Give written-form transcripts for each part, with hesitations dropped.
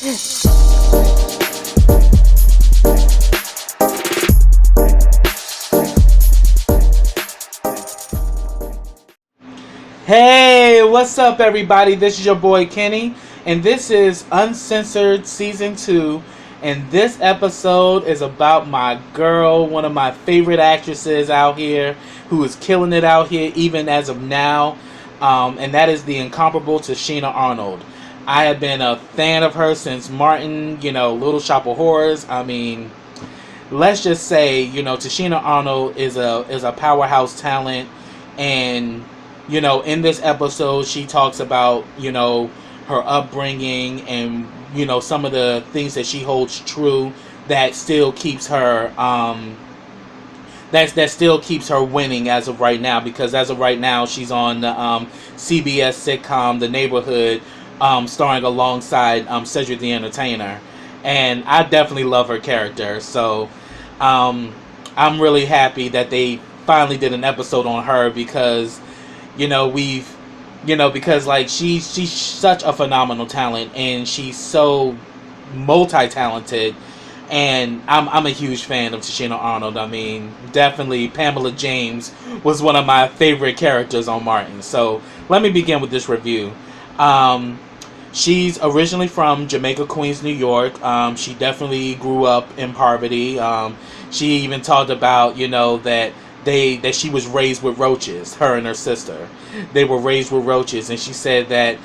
Hey, what's up, everybody? This is your boy Kenny, and this is Uncensored Season 2. And this episode is about my girl, one of my favorite actresses out here, who is killing it out here, even as of now. And that is the incomparable Tichina Arnold. I have been a fan of her since Martin, Little Shop of Horrors. I mean, let's just say, Tichina Arnold is a powerhouse talent, and in this episode, she talks about, her upbringing and, some of the things that she holds true that still keeps her, that still keeps her winning as of right now. Because as of right now, she's on the CBS sitcom The Neighborhood, starring alongside Cedric the Entertainer. And I definitely love her character. So I'm really happy that they finally did an episode on her, because because like she's such a phenomenal talent, and she's so multi-talented, and I'm a huge fan of Tichina Arnold. I mean, definitely Pamela James was one of my favorite characters on Martin. So let me begin with this review. She's originally from Jamaica, Queens, New York. She definitely grew up in poverty. She even talked about, that she was raised with roaches, her and her sister. They were raised with roaches, and she said that,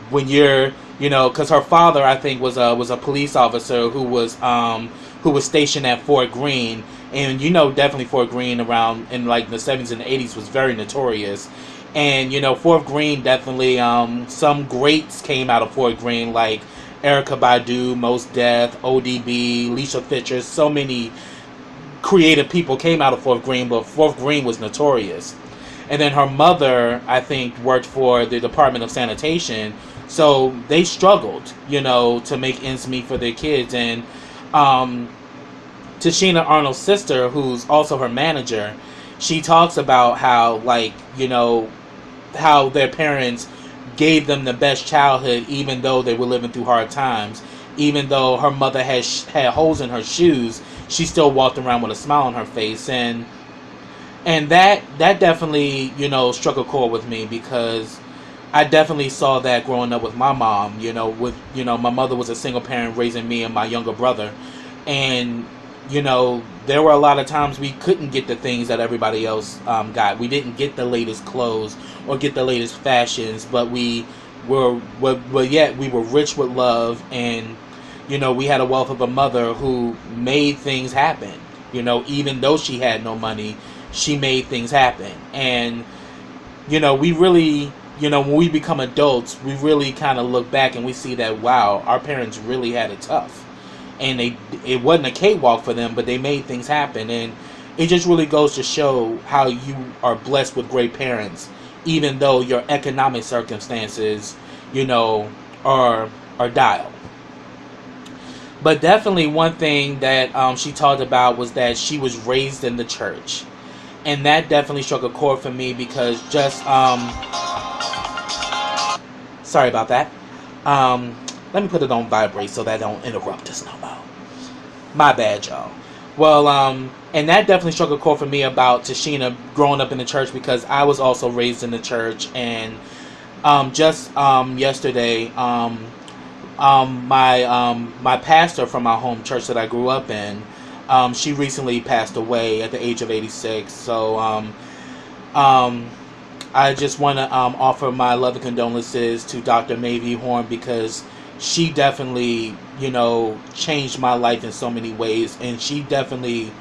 when you're, because her father, I think, was a police officer who was stationed at Fort Greene, and definitely Fort Greene around in like the 70s and the 80s was very notorious. And Fort Greene, definitely some greats came out of Fort Greene, like Erykah Badu, Mos Def, ODB, Lisa Fischer. So many creative people came out of Fort Greene, but Fort Greene was notorious. And then her mother, I think, worked for the Department of Sanitation, so they struggled, to make ends meet for their kids. And Tichina Arnold's sister, who's also her manager, she talks about how, how their parents gave them the best childhood, even though they were living through hard times. Even though her mother had holes in her shoes, she still walked around with a smile on her face. And that definitely, struck a chord with me, because I definitely saw that growing up with my mom. My mother was a single parent raising me and my younger brother. And, there were a lot of times we couldn't get the things that everybody else got. We didn't get the latest clothes or get the latest fashions, but yet we were rich with love, and we had a wealth of a mother who made things happen. Even though she had no money, she made things happen. And we really, when we become adults, we really kind of look back and we see that, wow, our parents really had it tough, and it wasn't a cakewalk for them, but they made things happen. And it just really goes to show how you are blessed with great parents, even though your economic circumstances, are dire. But definitely one thing that she talked about was that she was raised in the church. And that definitely struck a chord for me, because just, sorry about that. Let me put it on vibrate so that don't interrupt us no more. My bad, y'all. Well, and that definitely struck a chord for me about Tichina growing up in the church, because I was also raised in the church. And just yesterday, my pastor from my home church that I grew up in, she recently passed away at the age of 86. So I just want to offer my love and condolences to Dr. Mavie Horn, because she definitely, changed my life in so many ways. And she definitely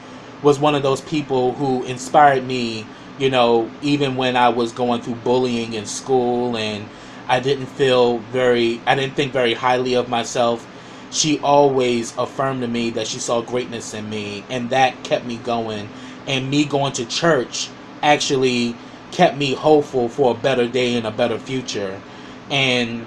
was one of those people who inspired me, even when I was going through bullying in school and I didn't think very highly of myself. She always affirmed to me that she saw greatness in me, and that kept me going. And me going to church actually kept me hopeful for a better day and a better future. And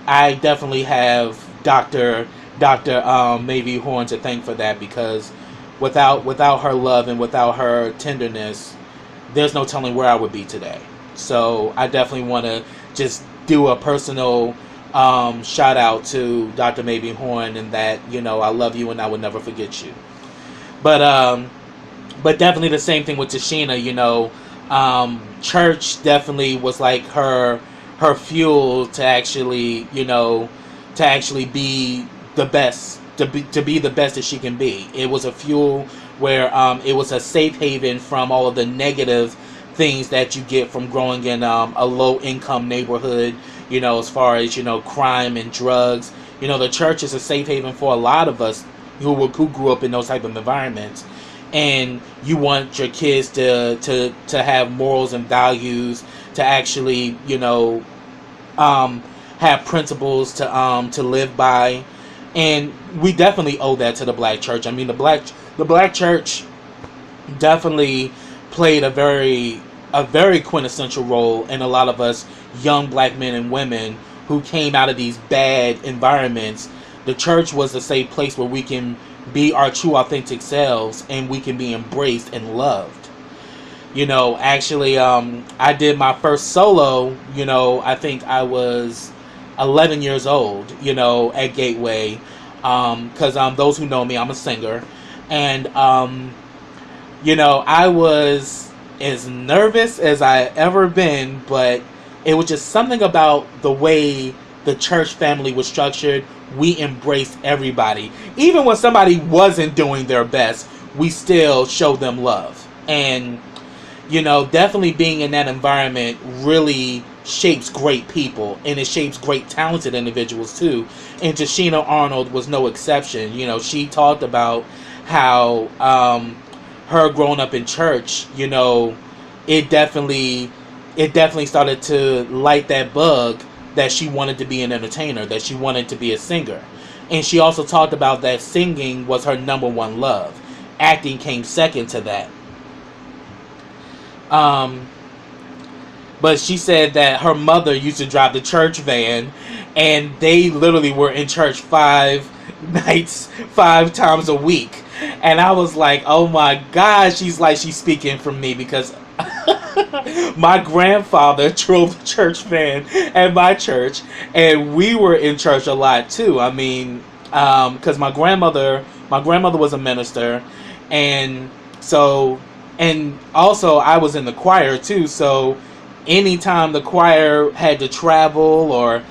I definitely have Dr. Mavie Horn to thank for that, because without her love and without her tenderness, there's no telling where I would be today. So I definitely want to just do a personal Shout out to Dr. Maybe Horn, and that, I love you and I will never forget you. But definitely the same thing with Tichina. Church definitely was like her fuel to actually be the best, to be the best that she can be. It was a fuel where it was a safe haven from all of the negative things that you get from growing in a low income neighborhood, as far as crime and drugs. The church is a safe haven for a lot of us who grew up in those type of environments. And you want your kids to have morals and values, to actually have principles to live by. And we definitely owe that to the black church. I mean, the black church definitely played a very quintessential role in a lot of us young black men and women who came out of these bad environments. The church was a safe place where we can be our true authentic selves and we can be embraced and loved. Actually, I did my first solo, I think I was 11 years old, at Gateway, because those who know me, I'm a singer. And I was as nervous as I ever been, but it was just something about the way the church family was structured. We embraced everybody. Even when somebody wasn't doing their best, we still showed them love. And, definitely being in that environment really shapes great people, and it shapes great talented individuals too. And Tichina Arnold was no exception. She talked about how her growing up in church, it definitely started to light that bug that she wanted to be an entertainer, that she wanted to be a singer. And she also talked about that singing was her number one love. Acting came second to that. But she said that her mother used to drive the church van, and they literally were in church 5 nights, 5 times a week. And I was like, oh my God, she's speaking for me, because my grandfather drove the church van at my church, and we were in church a lot too. I mean, because my grandmother was a minister, and also I was in the choir too. So anytime the choir had to travel, or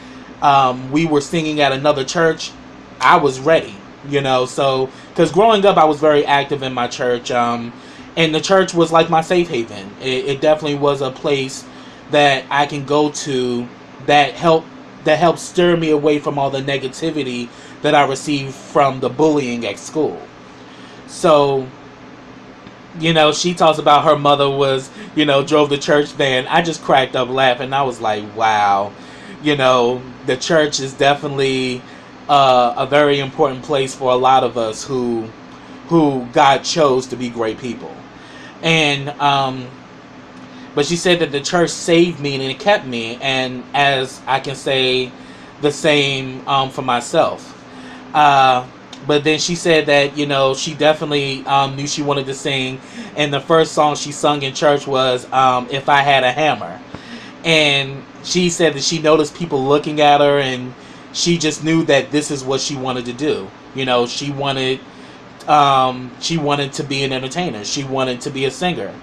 we were singing at another church, I was ready. So because growing up I was very active in my church. And the church was like my safe haven. It definitely was a place that I can go to that helped stir me away from all the negativity that I received from the bullying at school. So, she talks about her mother was, drove the church van. I just cracked up laughing. I was like, wow, the church is definitely a very important place for a lot of us who God chose to be great people. And but she said that the church saved me and it kept me, and as I can say the same for myself. But then she said that she definitely knew she wanted to sing, and the first song she sung in church was If I Had a Hammer. And she said that she noticed people looking at her, and she just knew that this is what she wanted to do. She wanted to be an entertainer. She wanted to be a singer.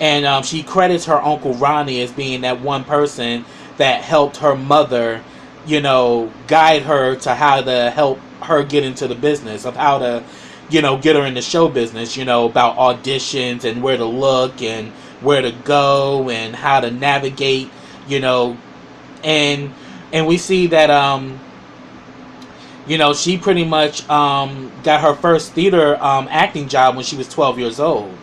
And she credits her Uncle Ronnie as being that one person that helped her mother, guide her to how to help her get into the business, of how to, get her in the show business, about auditions and where to look and where to go and how to navigate, and we see that, she pretty much got her first theater acting job when she was 12 years old.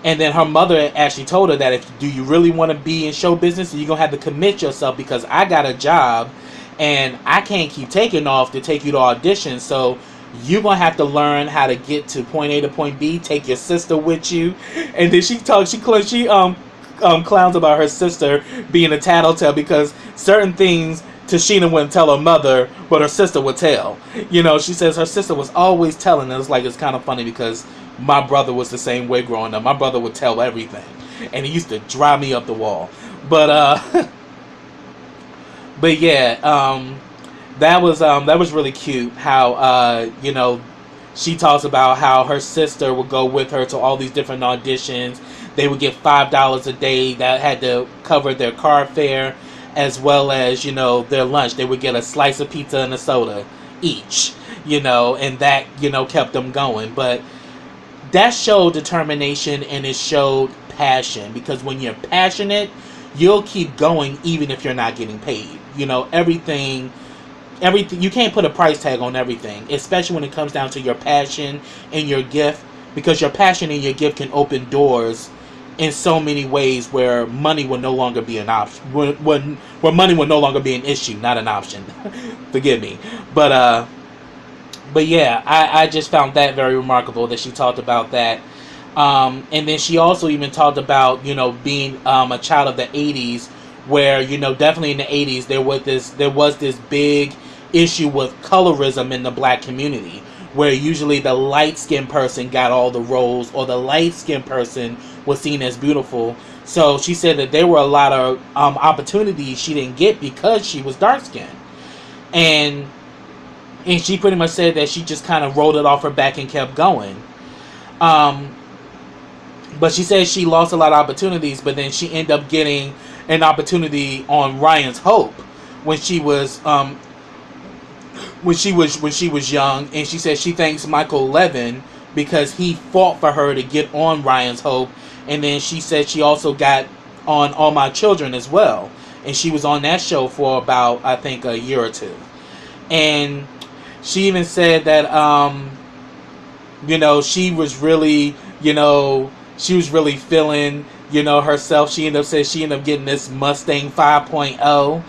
And then her mother actually told her that do you really want to be in show business, you're going to have to commit yourself, because I got a job and I can't keep taking off to take you to auditions. So you're going to have to learn how to get to point A to point B, take your sister with you. And then she clowns about her sister being a tattletale, because certain things Tichina wouldn't tell her mother, but her sister would tell. She says her sister was always telling. And it's kind of funny, because my brother was the same way growing up. My brother would tell everything, and he used to drive me up the wall. But But yeah, that was really cute. How she talks about how her sister would go with her to all these different auditions. They would get $5 a day that had to cover their car fare, as well as their lunch. They would get a slice of pizza and a soda each, and that kept them going. But that showed determination and it showed passion, because when you're passionate, you'll keep going even if you're not getting paid. Everything you can't put a price tag on everything, especially when it comes down to your passion and your gift, because your passion and your gift can open doors in so many ways where money will no longer be an option, where money will no longer be an issue, not an option. Forgive me. But yeah, I just found that very remarkable that she talked about that. And then she also even talked about being a child of the 80s, where definitely in the 80s there was this big issue with colorism in the black community, where usually the light-skinned person got all the roles, or the light-skinned person was seen as beautiful. So she said that there were a lot of opportunities she didn't get because she was dark-skinned. And she pretty much said that she just kind of rolled it off her back and kept going. But she said she lost a lot of opportunities, but then she ended up getting an opportunity on Ryan's Hope when she was young, and she said she thanks Michael Levin because he fought for her to get on Ryan's Hope. And then she said she also got on All My Children as well, and she was on that show for about, I think, a year or two. And she even said that she was really feeling herself. She ended up getting this Mustang 5.0,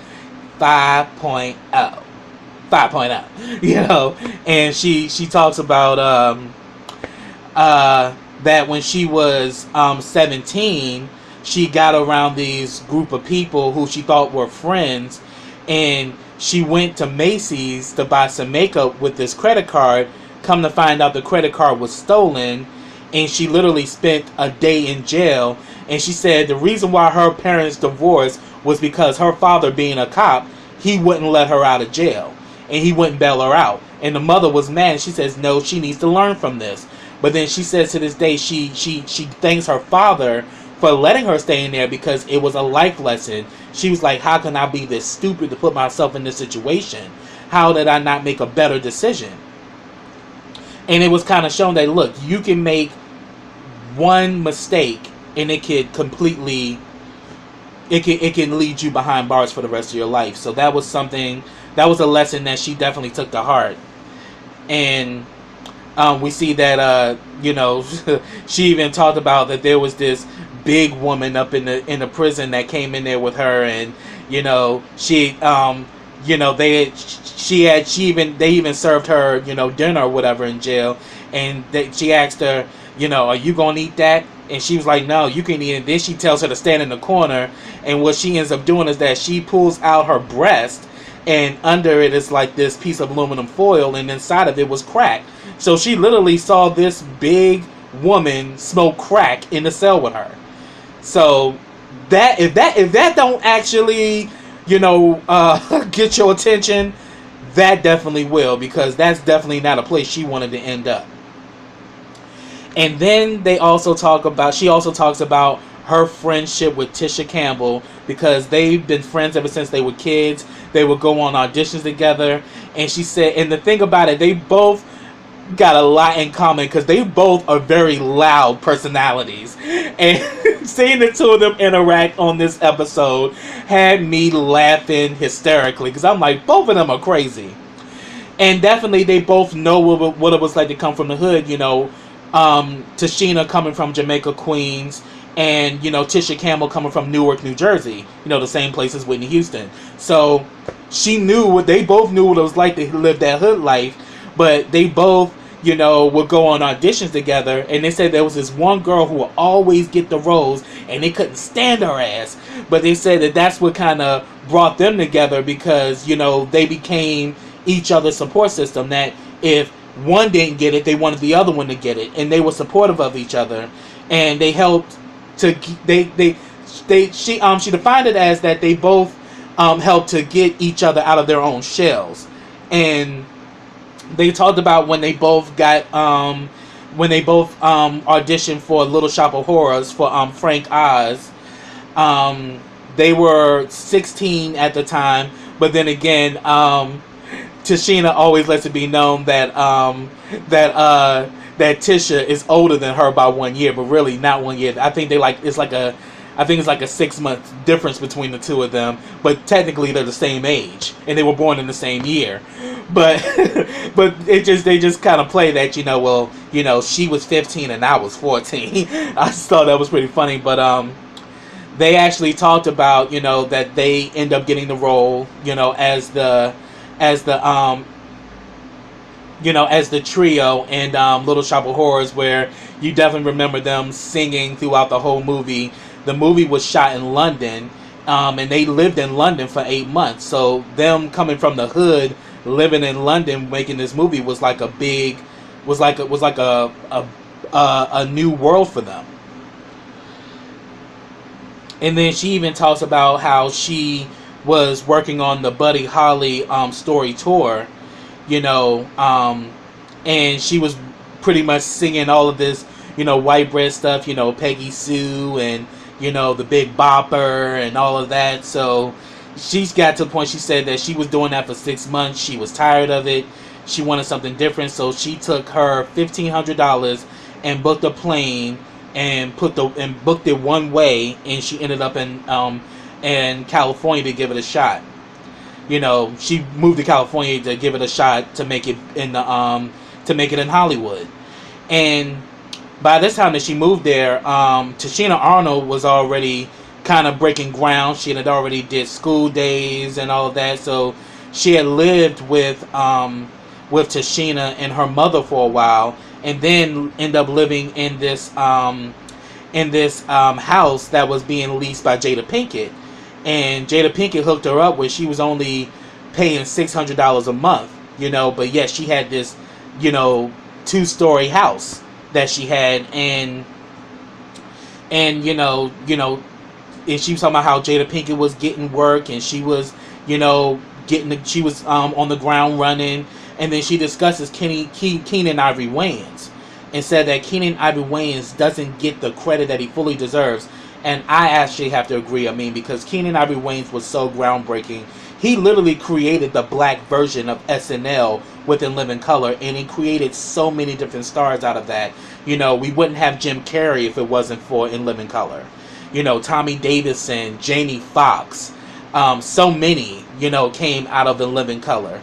5.0, and she talks about that when she was 17, she got around these group of people who she thought were friends, and she went to Macy's to buy some makeup with this credit card. Come to find out the credit card was stolen, and she literally spent a day in jail. And she said the reason why her parents divorced was because her father, being a cop, he wouldn't let her out of jail, and he wouldn't bail her out. And the mother was mad. She says, no, she needs to learn from this. But then she says to this day she thanks her father for letting her stay in there, because it was a life lesson. She was like, how can I be this stupid to put myself in this situation? How did I not make a better decision? And it was kind of shown that, look, you can make one mistake and it can completely, it can lead you behind bars for the rest of your life. So that was something, that was a lesson that she definitely took to heart. And we see that she even talked about that there was this big woman up in the prison that came in there with her, and they even served her dinner or whatever in jail, and she asked her, are you gonna eat that? And she was like, no, you can eat it. Then she tells her to stand in the corner, and what she ends up doing is that she pulls out her breast, and under it is like this piece of aluminum foil, and inside of it was crack. So she literally saw this big woman smoke crack in the cell with her. So that if that don't actually get your attention, that definitely will, because that's definitely not a place she wanted to end up. And then she also talks about her friendship with Tisha Campbell, because they've been friends ever since they were kids. They would go on auditions together, and she said, and the thing about it, they both got a lot in common, because they both are very loud personalities, and seeing the two of them interact on this episode had me laughing hysterically, because I'm like, both of them are crazy. And definitely they both know what it was like to come from the hood. Tichina coming from Jamaica, Queens, and Tisha Campbell coming from Newark, New Jersey, the same place as Whitney Houston. So they both knew what it was like to live that hood life. But they both, would go on auditions together, and they said there was this one girl who would always get the roles, and they couldn't stand her ass. But they said that that's what kind of brought them together, because, they became each other's support system, that if one didn't get it, they wanted the other one to get it, and they were supportive of each other, and they helped to, she defined it as that they both helped to get each other out of their own shells. And they talked about when they both auditioned for Little Shop of Horrors for Frank Oz. They were 16 at the time, but then again, Tichina always lets it be known that that Tisha is older than her by 1 year, but really not 1 year. I think it's like a 6-month difference between the two of them, but technically they're the same age and they were born in the same year. But but they just kind of play that, she was 15 and I was 14. I just thought that was pretty funny. But they actually talked about, that they end up getting the role, as the trio in Little Shop of Horrors, where you definitely remember them singing throughout the whole movie. The movie was shot in London, and they lived in London for 8 months. So them coming from the hood, living in London, making this movie was like a new world for them. And then she even talks about how she was working on the Buddy Holly story tour, and she was pretty much singing all of this, white bread stuff, Peggy Sue and, the Big Bopper and all of that. So she's got to the point, she said that she was doing that for 6 months. She was tired of it. She wanted something different. So she took her $1,500 and booked a plane and booked it one way, and she ended up in California to give it a shot. She moved to California to give it a shot to make it in Hollywood. And by this time that she moved there, Tichina Arnold was already kind of breaking ground. She had already did School Days and all of that. So she had lived with Tichina and her mother for a while, and then ended up living in this house that was being leased by Jada Pinkett. And Jada Pinkett hooked her up where she was only paying $600 a month, but yet she had this, 2-story house that she had, and and she was talking about how Jada Pinkett was getting work, and she was, she was on the ground running. And then she discusses Keenen Ivory Wayans and said that Keenen Ivory Wayans doesn't get the credit that he fully deserves. And I actually have to agree. Because Keenen Ivory Wayans was so groundbreaking. He literally created the black version of SNL within Living Color, and he created so many different stars out of that. We wouldn't have Jim Carrey if it wasn't for In Living Color. Tommy Davidson, Jamie Foxx, so many, came out of In Living Color.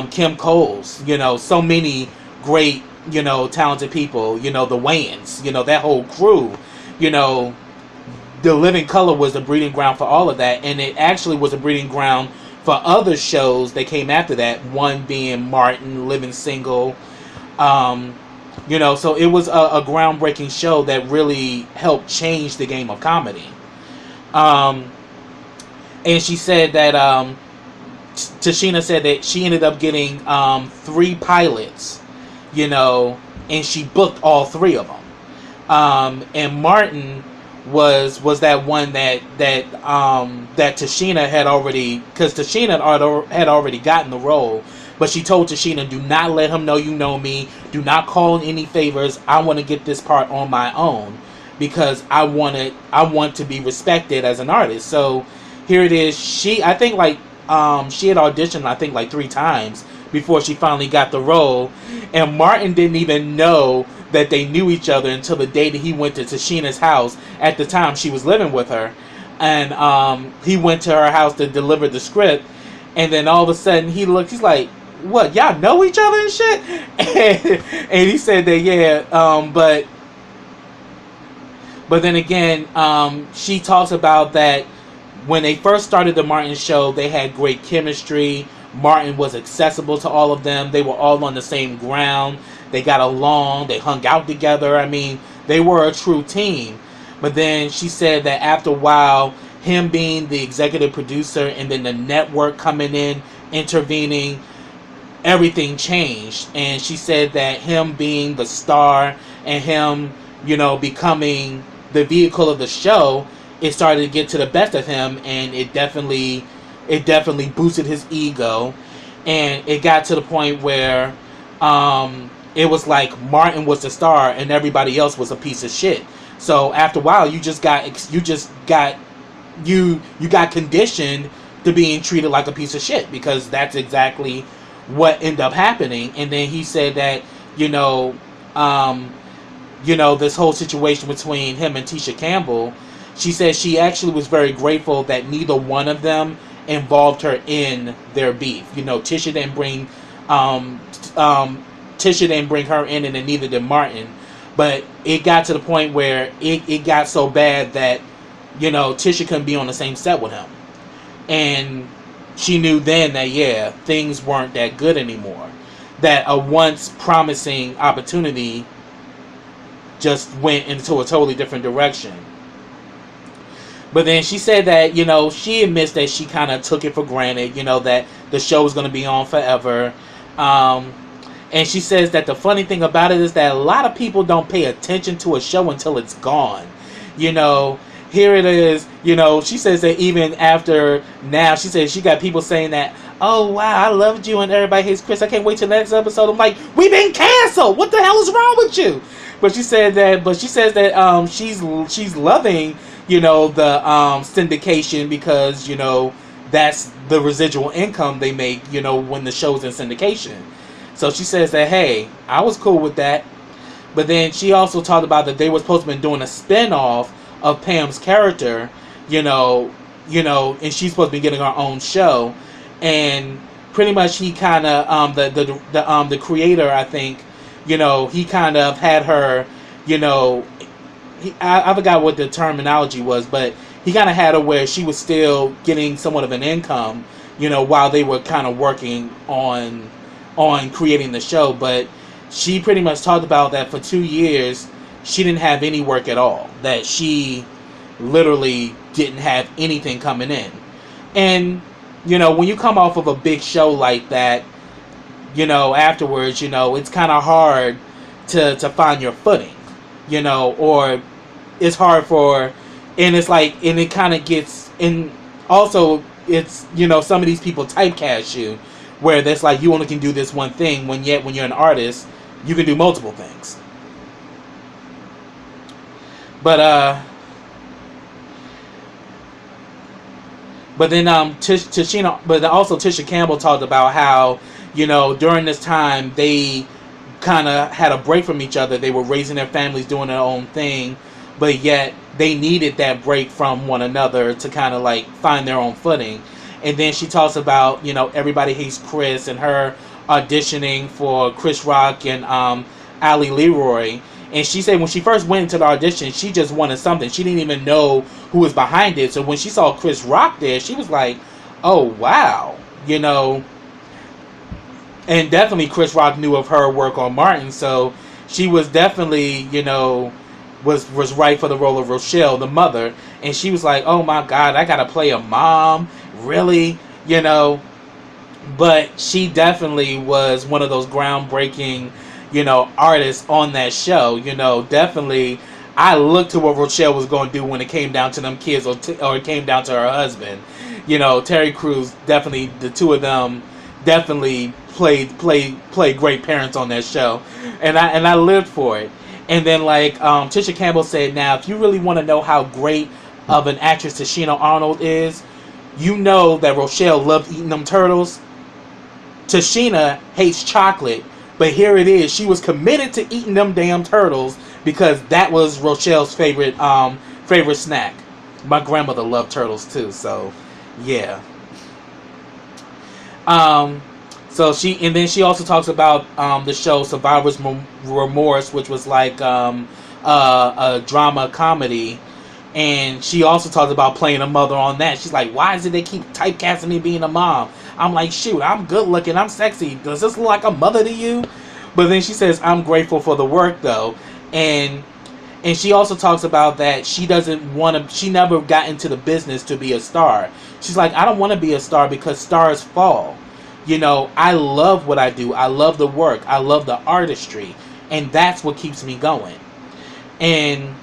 Kim Coles, so many great, talented people, the Wayans, that whole crew, the Living Color was the breeding ground for all of that. And it actually was a breeding ground for other shows that came after that, one being Martin, Living Single. So it was a groundbreaking show that really helped change the game of comedy. And she said that, Tichina said that she ended up getting 3 pilots, and she booked all 3 of them. And Martin was that one that Tichina had already, because Tichina had already gotten the role, but she told Tichina, do not let him know you know me, do not call in any favors, I want to get this part on my own, because I want to be respected as an artist. So here it is. She had auditioned 3 times before she finally got the role, and Martin didn't even know that they knew each other until the day that he went to Tichina's house. At the time she was living with her, and he went to her house to deliver the script, and then all of a sudden he's like, what, y'all know each other and shit? And he said that, yeah, but then again, she talks about that when they first started the Martin show, they had great chemistry. Martin was accessible to all of them. They were all on the same ground. They got along. They hung out together. They were a true team. But then she said that after a while, him being the executive producer and then the network coming in, intervening, everything changed. And she said that him being the star and him, becoming the vehicle of the show, it started to get to the best of him, and it definitely it definitely boosted his ego, and it got to the point where it was like Martin was the star and everybody else was a piece of shit. So after a while, you got conditioned to being treated like a piece of shit, because that's exactly what ended up happening. And then he said that this whole situation between him and Tisha Campbell, she said she actually was very grateful that neither one of them involved her in their beef. Tisha didn't bring her in, and then neither did Martin. But it got to the point where it got so bad that Tisha couldn't be on the same set with him, and she knew then that things weren't that good anymore. That a once promising opportunity just went into a totally different direction. But then she said that, she admits that she kind of took it for granted, that the show was going to be on forever. And she says that the funny thing about it is that a lot of people don't pay attention to a show until it's gone. Here it is, she says that even after now, she says she got people saying that, oh wow, I loved you and everybody hates Chris. I can't wait till the next episode. I'm like, we've been canceled. What the hell is wrong with you? But she says that she's loving, the syndication, because, that's the residual income they make, when the show's in syndication. So she says that, hey, I was cool with that. But then she also talked about that they were supposed to be doing a spin-off of Pam's character, and she's supposed to be getting her own show. And pretty much he kind of, the creator, I think, he kind of had her, I forgot what the terminology was, but he kind of had her where she was still getting somewhat of an income, while they were kind of working on creating the show. But she pretty much talked about that for 2 years she didn't have any work at all, that she literally didn't have anything coming in. And when you come off of a big show like that, afterwards, it's kind of hard to find your footing, or it's hard and it's like, and it kind of gets, and also it's, some of these people typecast you, where that's like, you only can do this one thing, when you're an artist, you can do multiple things. But then Tisha Campbell talked about how, during this time they kind of had a break from each other. They were raising their families, doing their own thing, but yet they needed that break from one another to kind of like find their own footing. And then she talks about, Everybody Hates Chris, and her auditioning for Chris Rock and Ali Leroy. And she said when she first went into the audition, she just wanted something. She didn't even know who was behind it. So when she saw Chris Rock there, she was like, oh, wow. And definitely Chris Rock knew of her work on Martin. So she was definitely, was right for the role of Rochelle, the mother. And she was like, oh, my God, I got to play a mom? Really? But she definitely was one of those groundbreaking artists on that show. Definitely I looked to what Rochelle was going to do when it came down to them kids, or it came down to her husband. Terry Crews, definitely, the two of them definitely played great parents on that show, and I lived for it. And then Tisha Campbell said, now if you really want to know how great of an actress Tichina Arnold is, that Rochelle loved eating them turtles. Tichina hates chocolate, but here it is. She was committed to eating them damn turtles because that was Rochelle's favorite snack. My grandmother loved turtles too, so yeah. So she also talks about the show Survivor's Remorse, which was like a drama comedy. And she also talks about playing a mother on that. She's like, why is it they keep typecasting me being a mom? I'm like, shoot, I'm good looking, I'm sexy. Does this look like a mother to you? But then she says, I'm grateful for the work though. And she also talks about that she never got into the business to be a star. She's like, I don't want to be a star because stars fall. I love what I do. I love the work. I love the artistry. And that's what keeps me going. And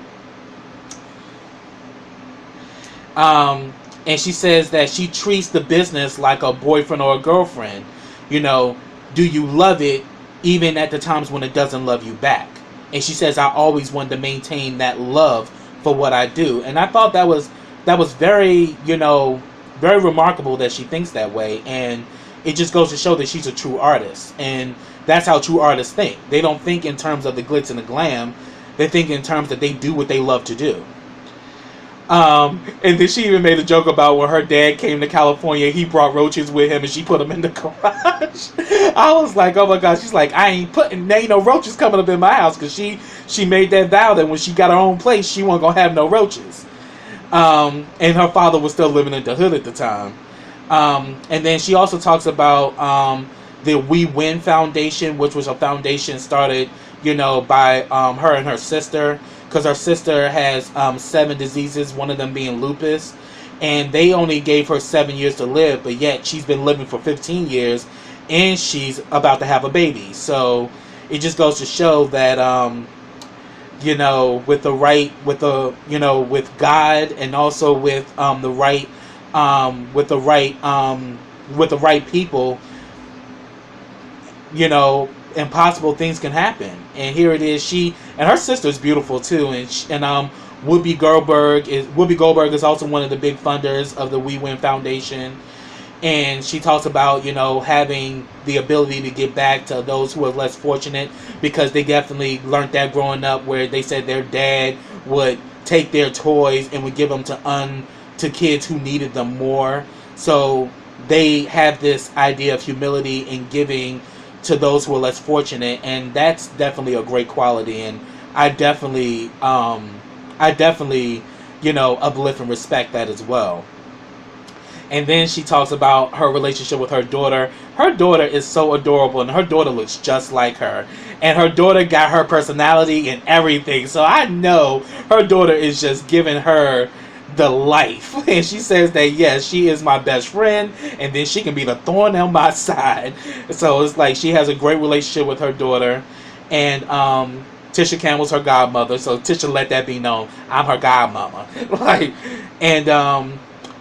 And she says that she treats the business like a boyfriend or a girlfriend. You know, do you love it even at the times when it doesn't love you back? And she says, I always wanted to maintain that love for what I do. And I thought that was very, you know, very remarkable that she thinks that way. And it just goes to show that she's a true artist. And that's how true artists think. They don't think in terms of the glitz and the glam. They think in terms that they do what they love to do. And then she even made a joke about when her dad came to California, he brought roaches with him and she put them in the garage. I was like, oh my gosh. She's like, there ain't no roaches coming up in my house, because she made that vow that when she got her own place, she wasn't gonna have no roaches. And her father was still living in the hood at the time. And then she also talks about the We Win Foundation, which was a foundation started, you know, by her and her sister, because her sister has 7 diseases, one of them being lupus, and they only gave her 7 years to live, but yet she's been living for 15 years, and she's about to have a baby. So it just goes to show that you know, with God, and also with the right people, you know, impossible things can happen. And here it is. She and her sister's beautiful too. And Whoopi Goldberg is also one of the big funders of the We Win Foundation. And she talks about, you know, having the ability to give back to those who are less fortunate, because they definitely learned that growing up, where they said their dad would take their toys and would give them to kids who needed them more. So they have this idea of humility in giving to those who are less fortunate, and that's definitely a great quality. And I definitely, you know, uplift and respect that as well. And then she talks about her relationship with her daughter. Her daughter is so adorable, and her daughter looks just like her. And her daughter got her personality and everything. So I know her daughter is just giving her the life. And she says that, yes, she is my best friend, and then she can be the thorn on my side. So it's like she has a great relationship with her daughter. And Tisha Campbell's her godmother, so Tisha let that be known. I'm her godmama.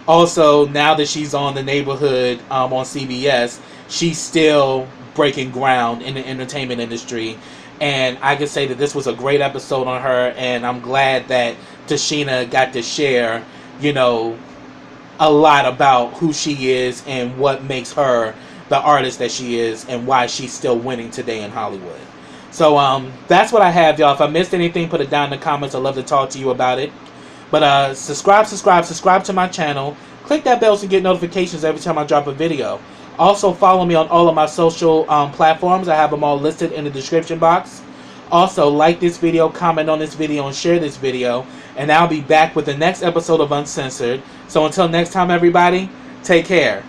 Also, now that she's on The Neighborhood on CBS, she's still breaking ground in the entertainment industry. And I can say that this was a great episode on her, and I'm glad that Tichina got to share, you know, a lot about who she is and what makes her the artist that she is, and why she's still winning today in Hollywood. So that's what I have, y'all. If I missed anything, put it down in the comments. I'd love to talk to you about it. But subscribe to my channel. Click that bell to get notifications every time I drop a video. Also, follow me on all of my social platforms. I have them all listed in the description box. Also, like this video, comment on this video, and share this video. And I'll be back with the next episode of Uncensored. So until next time, everybody, take care.